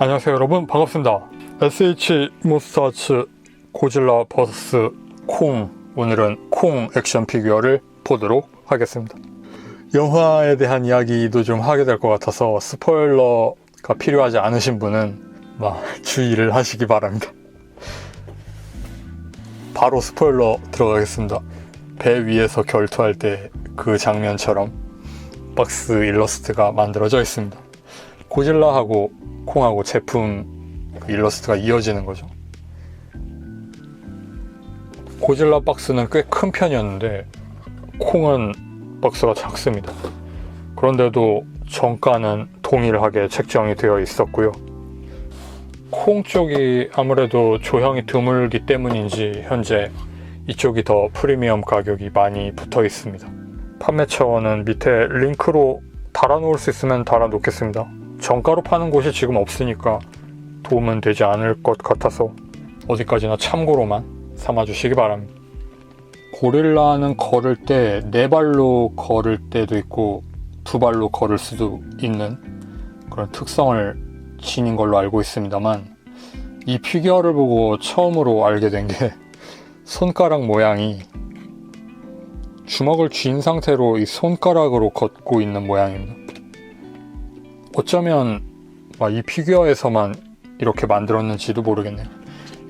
안녕하세요 여러분, 반갑습니다. SH 몬스터아츠 고질라 vs 콩, 오늘은 콩 액션 피규어를 보도록 하겠습니다. 영화에 대한 이야기도 좀 하게 될 것 같아서 스포일러가 필요하지 않으신 분은 주의를 하시기 바랍니다. 바로 스포일러 들어가겠습니다. 배 위에서 결투할 때 그 장면처럼 박스 일러스트가 만들어져 있습니다. 고질라하고 콩하고 제품 일러스트가 이어지는 거죠. 고질라 박스는 꽤 큰 편이었는데 콩은 박스가 작습니다. 그런데도 정가는 동일하게 책정이 되어 있었고요. 콩 쪽이 아무래도 조형이 드물기 때문인지 현재 이쪽이 더 프리미엄 가격이 많이 붙어 있습니다. 판매처는 밑에 링크로 달아놓을 수 있으면 달아놓겠습니다. 정가로 파는 곳이 지금 없으니까 도움은 되지 않을 것 같아서 어디까지나 참고로만 삼아주시기 바랍니다. 고릴라는 걸을 때 4발로 걸을 때도 있고 2발로 걸을 수도 있는 그런 특성을 지닌 걸로 알고 있습니다만, 이 피규어를 보고 처음으로 알게 된 게 손가락 모양이 주먹을 쥔 상태로 이 손가락으로 걷고 있는 모양입니다. 어쩌면 이 피규어에서만 이렇게 만들었는지도 모르겠네요.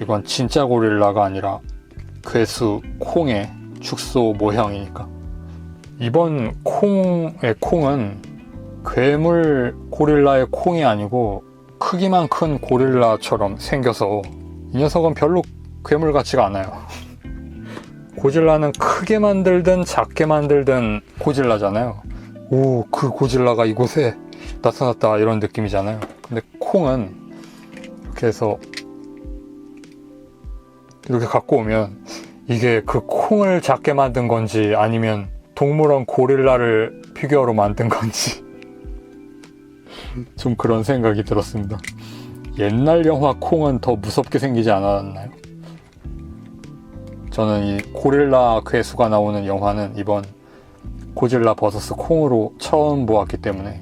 이건 진짜 고릴라가 아니라 괴수 콩의 축소 모형이니까. 이번 콩의 콩은 괴물 고릴라의 콩이 아니고 크기만 큰 고릴라처럼 생겨서 이 녀석은 별로 괴물 같지가 않아요. 고질라는 크게 만들든 작게 만들든 고질라잖아요. 오, 그 고질라가 이곳에 나타났다, 이런 느낌이잖아요. 근데 콩은 이렇게 해서 이렇게 갖고 오면 이게 그 콩을 작게 만든 건지 아니면 동물원 고릴라를 피규어로 만든 건지 좀 그런 생각이 들었습니다. 옛날 영화 콩은 더 무섭게 생기지 않았나요? 저는 이 고릴라 괴수가 나오는 영화는 이번 고질라 vs 콩으로 처음 보았기 때문에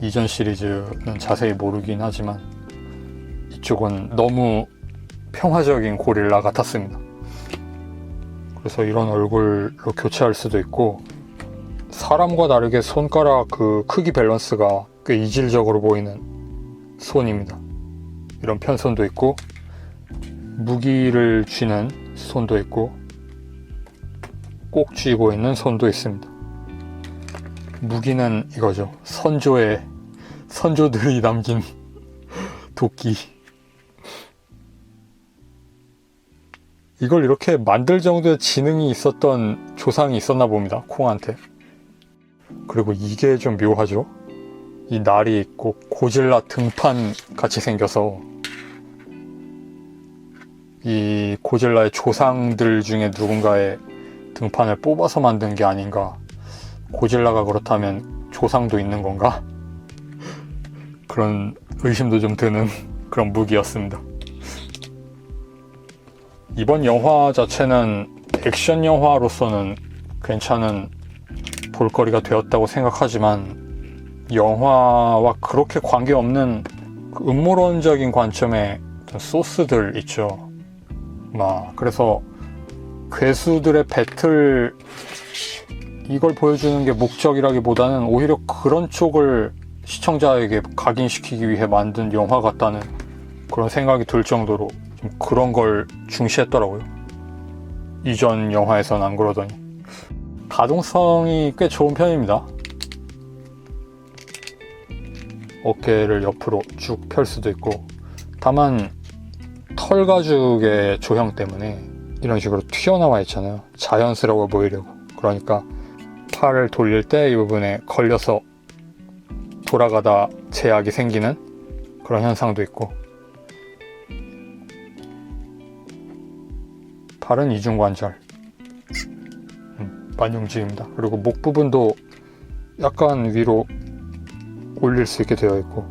이전 시리즈는 자세히 모르긴 하지만 이쪽은 너무 평화적인 고릴라 같았습니다. 그래서 이런 얼굴로 교체할 수도 있고, 사람과 다르게 손가락 그 크기 밸런스가 꽤 이질적으로 보이는 손입니다. 이런 편손도 있고 무기를 쥐는 손도 있고 꼭 쥐고 있는 손도 있습니다. 무기는 이거죠. 선조들이 남긴 도끼. 이걸 이렇게 만들 정도의 지능이 있었던 조상이 있었나 봅니다, 콩한테. 그리고 이게 좀 묘하죠. 이 날이 있고 고질라 등판 같이 생겨서 이 고질라의 조상들 중에 누군가의 등판을 뽑아서 만든 게 아닌가. 고질라가 그렇다면 조상도 있는 건가? 그런 의심도 좀 드는 그런 무기였습니다. 이번 영화 자체는 액션 영화로서는 괜찮은 볼거리가 되었다고 생각하지만, 영화와 그렇게 관계없는 그 음모론적인 관점의 소스들 있죠. 그래서 괴수들의 배틀, 이걸 보여주는 게 목적이라기보다는 오히려 그런 쪽을 시청자에게 각인시키기 위해 만든 영화 같다는 그런 생각이 들 정도로 좀 그런 걸 중시했더라고요. 이전 영화에선 안 그러더니. 가동성이 꽤 좋은 편입니다. 어깨를 옆으로 쭉 펼 수도 있고, 다만 털 가죽의 조형 때문에 이런 식으로 튀어나와 있잖아요. 자연스러워 보이려고. 그러니까 팔을 돌릴 때 이 부분에 걸려서 돌아가다 제약이 생기는 그런 현상도 있고, 팔은 이중관절 많이 움직입니다. 그리고 목 부분도 약간 위로 올릴 수 있게 되어 있고,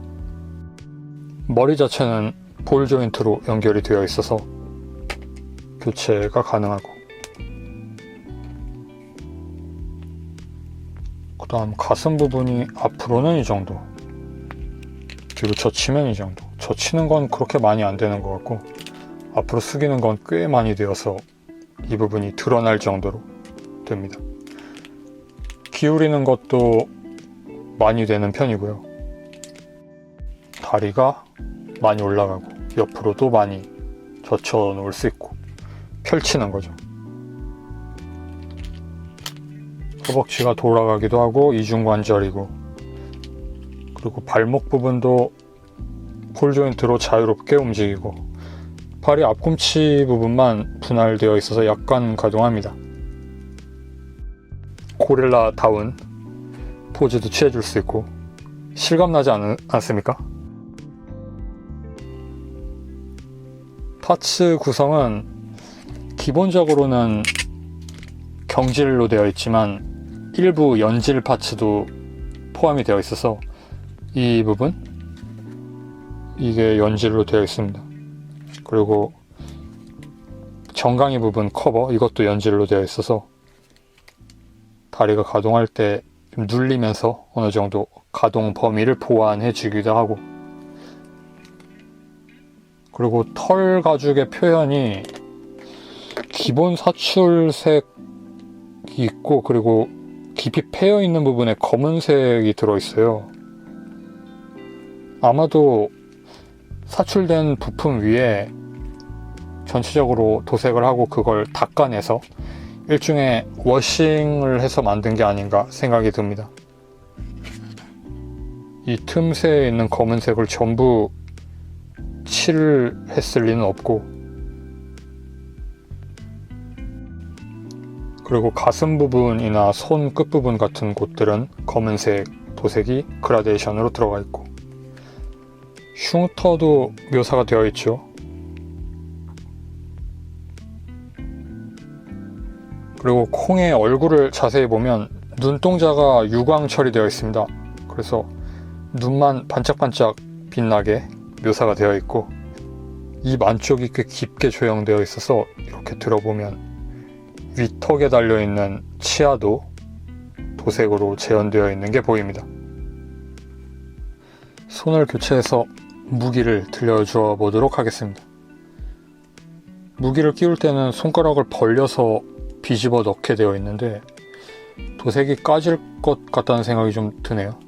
머리 자체는 볼 조인트로 연결이 되어 있어서 교체가 가능하고, 그 다음 가슴 부분이 앞으로는 이 정도, 뒤로 젖히면 이 정도, 젖히는 건 그렇게 많이 안 되는 것 같고 앞으로 숙이는 건 꽤 많이 되어서 이 부분이 드러날 정도로 됩니다. 기울이는 것도 많이 되는 편이고요. 다리가 많이 올라가고 옆으로도 많이 젖혀 놓을 수 있고 펼치는 거죠. 허벅지가 돌아가기도 하고 이중관절이고, 그리고 발목 부분도 볼 조인트로 자유롭게 움직이고 발이 앞꿈치 부분만 분할되어 있어서 약간 가동합니다. 고릴라다운 포즈도 취해줄 수 있고 실감나지 않습니까? 파츠 구성은 기본적으로는 경질로 되어 있지만 일부 연질 파츠도 포함이 되어 있어서 이 부분, 이게 연질로 되어 있습니다. 그리고 정강이 부분 커버, 이것도 연질로 되어 있어서 다리가 가동할 때 좀 눌리면서 어느 정도 가동 범위를 보완해 주기도 하고, 그리고 털 가죽의 표현이 기본 사출색이 있고, 그리고 깊이 패여 있는 부분에 검은색이 들어있어요. 아마도 사출된 부품 위에 전체적으로 도색을 하고 그걸 닦아내서 일종의 워싱을 해서 만든 게 아닌가 생각이 듭니다. 이 틈새에 있는 검은색을 전부 칠을 했을 리는 없고, 그리고 가슴 부분이나 손 끝부분 같은 곳들은 검은색 도색이 그라데이션으로 들어가 있고, 흉터도 묘사가 되어 있죠. 그리고 콩의 얼굴을 자세히 보면 눈동자가 유광 처리되어 있습니다. 그래서 눈만 반짝반짝 빛나게 묘사가 되어 있고, 입 안쪽이 꽤 깊게 조형되어 있어서 이렇게 들어보면 위턱에 달려있는 치아도 도색으로 재현되어 있는 게 보입니다. 손을 교체해서 무기를 들려주어 보도록 하겠습니다. 무기를 끼울 때는 손가락을 벌려서 뒤집어 넣게 되어 있는데 도색이 까질 것 같다는 생각이 좀 드네요.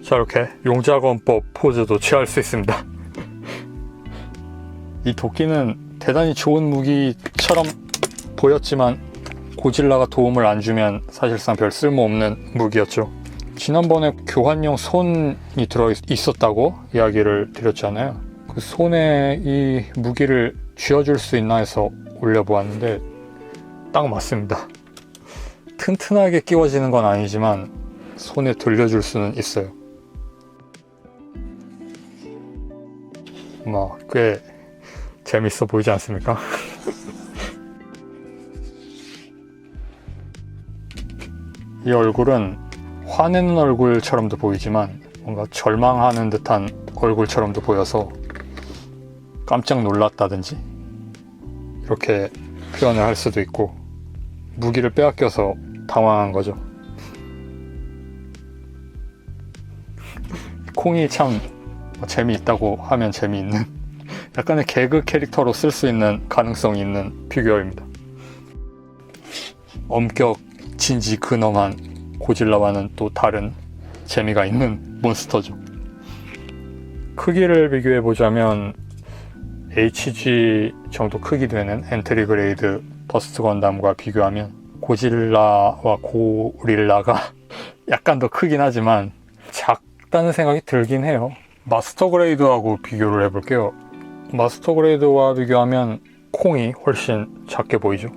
자, 이렇게 용자건법 포즈도 취할 수 있습니다. 이 도끼는 대단히 좋은 무기처럼 보였지만 고질라가 도움을 안 주면 사실상 별 쓸모없는 무기였죠. 지난번에 교환용 손이 들어있었다고 이야기를 드렸잖아요. 그 손에 이 무기를 쥐어줄 수 있나 해서 올려보았는데 딱 맞습니다. 튼튼하게 끼워지는 건 아니지만 손에 들려줄 수는 있어요. 꽤 재밌어 보이지 않습니까? 이 얼굴은 화내는 얼굴처럼도 보이지만 뭔가 절망하는 듯한 얼굴처럼도 보여서 깜짝 놀랐다든지 이렇게 표현을 할 수도 있고, 무기를 빼앗겨서 당황한 거죠. 콩이 참 재미있다고 하면 재미있는 약간의 개그 캐릭터로 쓸 수 있는 가능성이 있는 피규어입니다. 엄격 진지 근엄한 고질라와는 또 다른 재미가 있는 몬스터죠. 크기를 비교해보자면 HG 정도 크기 되는 엔트리 그레이드 버스트 건담과 비교하면 고질라와 고릴라가 약간 더 크긴 하지만 작다는 생각이 들긴 해요. 마스터 그레이드하고 비교를 해볼게요. 마스터 그레이드와 비교하면 콩이 훨씬 작게 보이죠.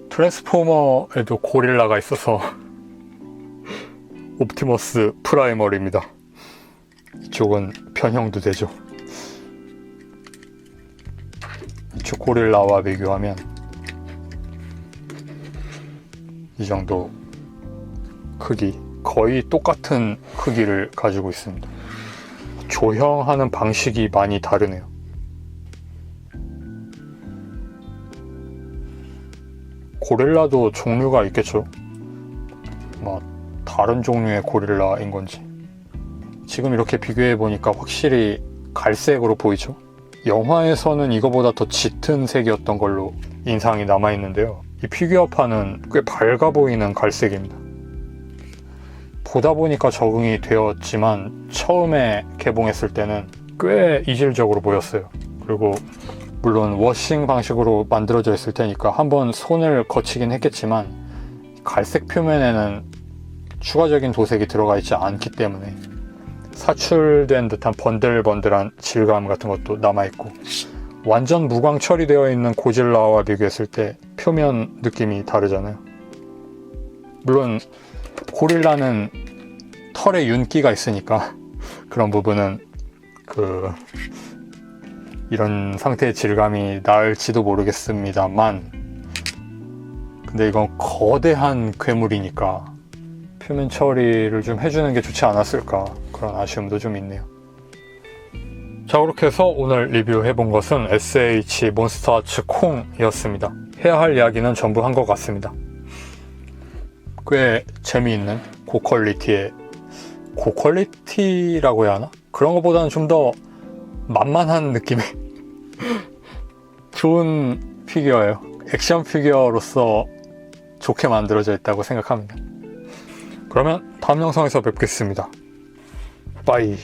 트랜스포머에도 고릴라가 있어서 옵티머스 프라이멀입니다. 이쪽은 변형도 되죠. 이쪽 고릴라와 비교하면 이 정도 크기, 거의 똑같은 크기를 가지고 있습니다. 조형하는 방식이 많이 다르네요. 고릴라도 종류가 있겠죠. 다른 종류의 고릴라인 건지. 지금 이렇게 비교해 보니까 확실히 갈색으로 보이죠? 영화에서는 이거보다 더 짙은 색이었던 걸로 인상이 남아있는데요. 이 피규어판은 꽤 밝아 보이는 갈색입니다. 보다 보니까 적응이 되었지만 처음에 개봉했을 때는 꽤 이질적으로 보였어요. 그리고 물론 워싱 방식으로 만들어져 있을 테니까 한번 손을 거치긴 했겠지만 갈색 표면에는 추가적인 도색이 들어가 있지 않기 때문에 사출된 듯한 번들번들한 질감 같은 것도 남아있고, 완전 무광 처리되어 있는 고질라와 비교했을 때 표면 느낌이 다르잖아요. 물론 고릴라는 털에 윤기가 있으니까 그런 부분은 이런 상태의 질감이 나을지도 모르겠습니다만, 근데 이건 거대한 괴물이니까 표면 처리를 좀 해주는 게 좋지 않았을까, 그런 아쉬움도 좀 있네요. 자, 그렇게 해서 오늘 리뷰해본 것은 SH 몬스터아츠 콩이었습니다. 해야 할 이야기는 전부 한 것 같습니다. 꽤 재미있는 고퀄리티라고 해야 하나? 그런 것보다는 좀 더 만만한 느낌의 좋은 피규어예요. 액션 피규어로서 좋게 만들어져 있다고 생각합니다. 그러면 다음 영상에서 뵙겠습니다. 빠이.